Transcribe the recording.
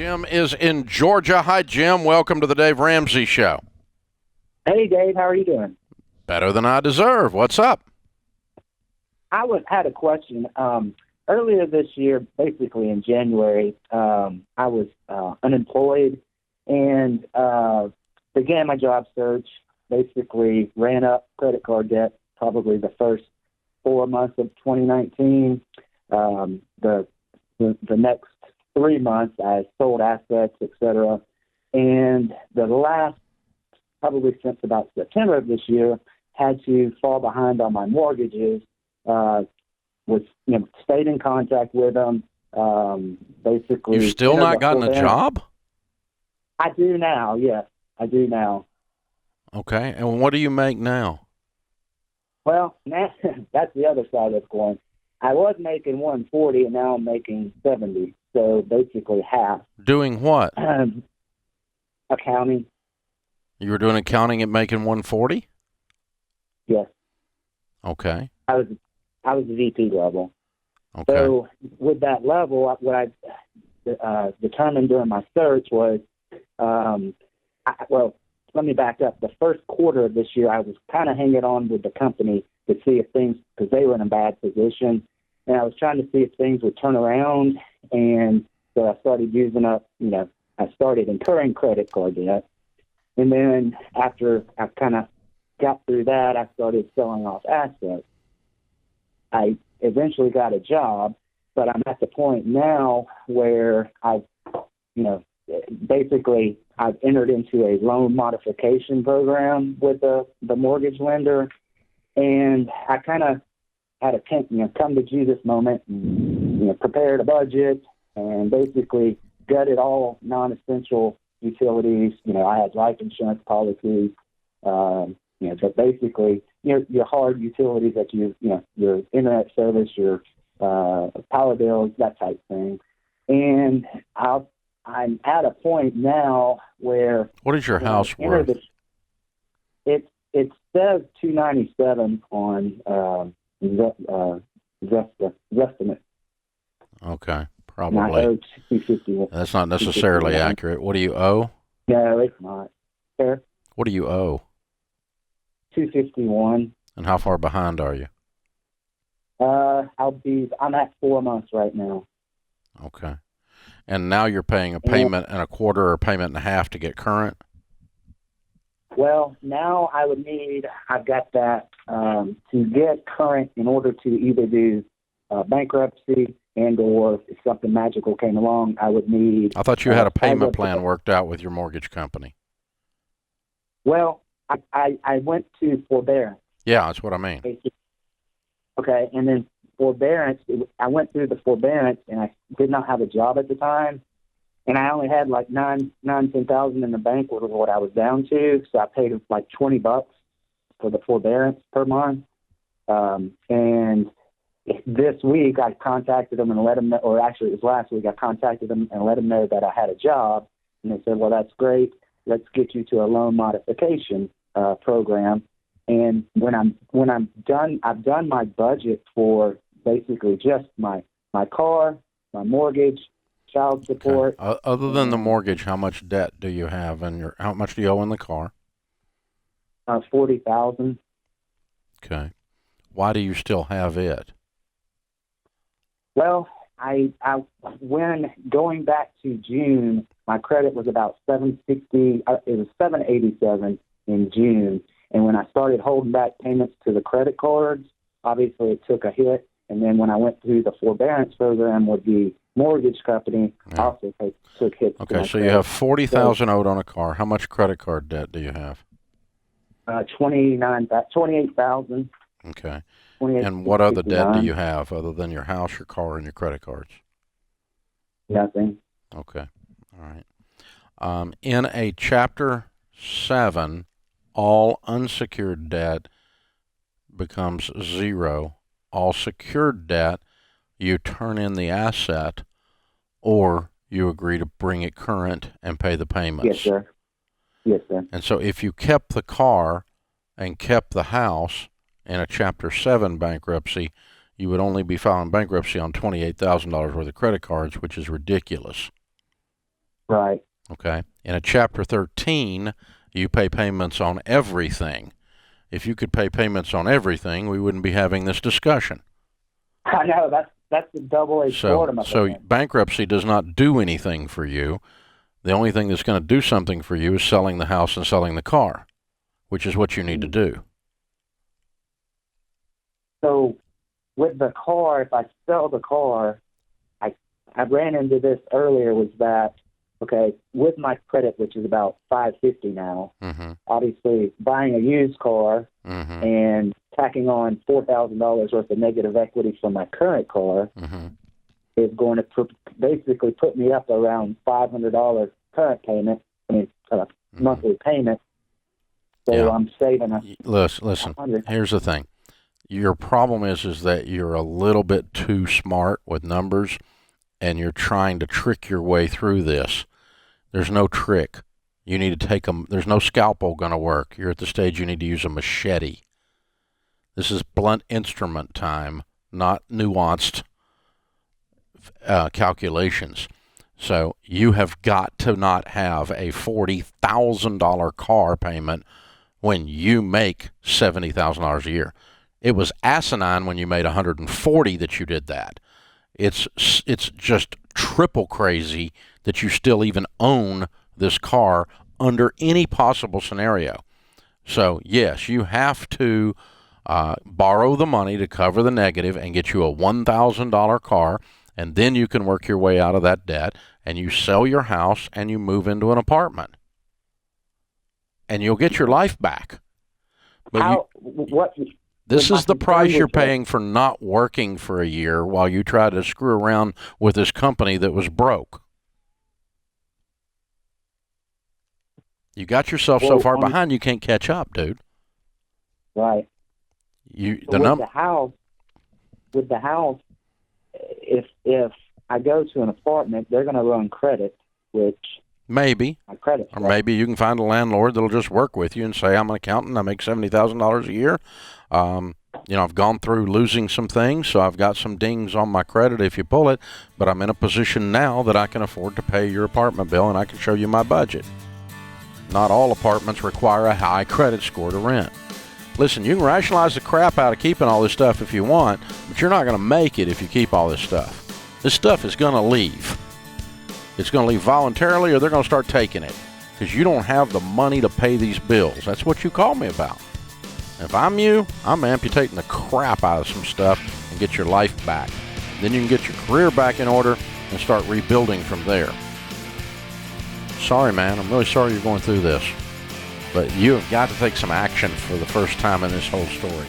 Jim is in Georgia. Hi, Jim. Welcome to the Dave Ramsey Show. Hey, Dave. How are you doing? Better than I deserve. What's up? Had a question. Earlier this year, basically in January, I was unemployed and began my job search. Basically, ran up credit card debt probably the first 4 months of 2019. The next 3 months, I sold assets, etc. And the last, probably since about September of this year, had to fall behind on my mortgages. Stayed in contact with them. Basically, you've still not gotten a job? I do now. Yes, I do now. Okay, and what do you make now? Well, now, that's the other side of the coin. I was making 140, and now I'm making 70. So basically half. Doing what? Accounting. You were doing accounting at making 140? Yes. Okay. I was a VP level. Okay. So with that level, what I determined during my search was, let me back up. The first quarter of this year, I was kind of hanging on with the company to see if things, because they were in a bad position, and I was trying to see if things would turn around. And so I started using up, I started incurring credit card debt. And then after I kind of got through that, I started selling off assets. I eventually got a job, but I'm at the point now where I've entered into a loan modification program with the mortgage lender, and I kind of had a come to Jesus moment, and, prepared a budget, and basically gutted all non-essential utilities. I had life insurance policies, but basically your hard utilities that your internet service, your power bills, that type thing. And I'm at a point now where. What is your house worth? It says $297 on Zestimate. Okay, probably. That's not necessarily accurate. What do you owe? No, it's not. Sir? What do you owe? $251. And how far behind are you? I'm at 4 months right now. Okay. And now you're paying a payment and a quarter or a payment and a half to get current? Well, now I've got that to get current in order to either do bankruptcy and or if something magical came along, I would need. I thought you had a payment plan worked out with your mortgage company. Well, I went to forbearance. Yeah, that's what I mean. Okay, and then forbearance, I went through the forbearance, and I did not have a job at the time, and I only had like $10,000 in the bank, was what I was down to, so I paid like $20 for the forbearance per month, and this week I contacted them and let them know, or actually it was last week, I contacted them and let them know that I had a job, and they said, well, that's great, let's get you to a loan modification program. And when I'm done, I've done my budget for basically just my car, my mortgage, child support. Okay. Other than the mortgage, how much debt do you have, how much do you owe in the car? $40,000. Okay. Why do you still have it? Well, when going back to June, my credit was about 760. It was 787 in June. And when I started holding back payments to the credit cards, obviously it took a hit. And then when I went through the forbearance program with the mortgage company, also took hits. Okay, so you have $40,000 owed on a car. How much credit card debt do you have? $28,000. Okay. And what other debt do you have other than your house, your car, and your credit cards? Nothing. Okay. All right. In a Chapter 7, all unsecured debt becomes zero. All secured debt, you turn in the asset, or you agree to bring it current and pay the payments. Yes, sir. Yes, sir. And so if you kept the car and kept the house in a Chapter 7 bankruptcy, you would only be filing bankruptcy on $28,000 worth of credit cards, which is ridiculous. Right. Okay. In a Chapter 13, you pay payments on everything. If you could pay payments on everything, we wouldn't be having this discussion. I know that's the double-edged sword, my So friend. bankruptcy does not do anything for you. The only thing that's going to do something for you is selling the house and selling the car, which is what you need to do. So with the car, if I sell the car, I ran into this earlier, was that, okay, with my credit, which is about 550 now, obviously buying a used car and tacking on $4,000 worth of negative equity from my current car is going to basically put me up around $500 current payment, monthly payment. So I'm saving Listen, here's the thing. Your problem is that you're a little bit too smart with numbers, and you're trying to trick your way through this. There's no trick. You need to take them. There's no scalpel going to work. You're at the stage you need to use a machete. This is blunt instrument time, not nuanced calculations. So you have got to not have a $40,000 car payment when you make $70,000 a year. It was asinine when you made $140,000 that you did that. It's just triple crazy that you still even own this car under any possible scenario. So yes, you have to borrow the money to cover the negative and get you a $1,000 car, and then you can work your way out of that debt, and you sell your house and you move into an apartment, and you'll get your life back. But this is the price you're paying for not working for a year while you try to screw around with this company that was broke. You got yourself so far behind you can't catch up, dude. Right. With the house, if I go to an apartment, they're going to run credit, which maybe my credit, or maybe you can find a landlord that'll just work with you and say, I'm an accountant, I make $70,000 a year. I've gone through losing some things, so I've got some dings on my credit if you pull it, but I'm in a position now that I can afford to pay your apartment bill, and I can show you my budget. Not all apartments require a high credit score to rent. Listen, you can rationalize the crap out of keeping all this stuff if you want, but you're not going to make it if you keep all this stuff. This stuff is going to leave. It's going to leave voluntarily, or they're going to start taking it because you don't have the money to pay these bills. That's what you called me about. If I'm you, I'm amputating the crap out of some stuff and get your life back. Then you can get your career back in order and start rebuilding from there. Sorry, man. I'm really sorry you're going through this. But you have got to take some action for the first time in this whole story.